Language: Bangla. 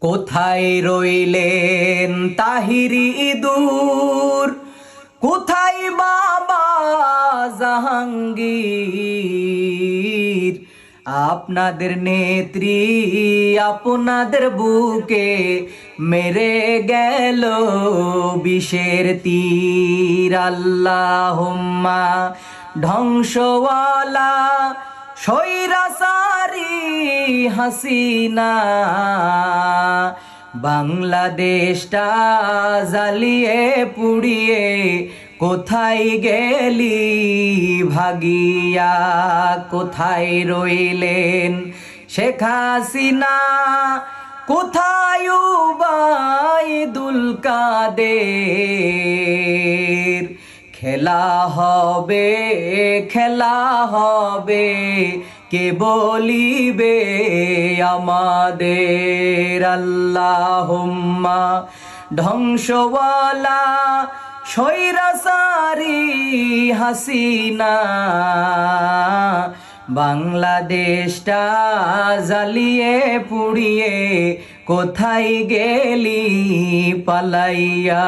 কোথায় রইলেন তাহিরি ইঁদুর, কোথায় বাবা জাহাঙ্গীর? আপনাদের নেত্রী আপনাদের বুকে মেরে গেল বিষের তীর। আল্লাহুম্মা ধ্বংসওয়ালা স্বৈরাচারী হাসিনা, বাংলাদেশটা জ্বালিয়ে পুড়িয়ে কোথায় গেলি ভাগিয়া? কোথায় রইলেন শেখ হাসিনা, কোথায় উবাইদুল কাদের? খেলা হবে, খেলা হবে, কে বলিবে আমাদের? আল্লাহুম্মা ধ্বংসওয়ালা স্বৈরাচারী হাসিনা, বাংলাদেশটা জ্বালিয়ে পুড়িয়ে কোথায় গেলি পালাইয়া?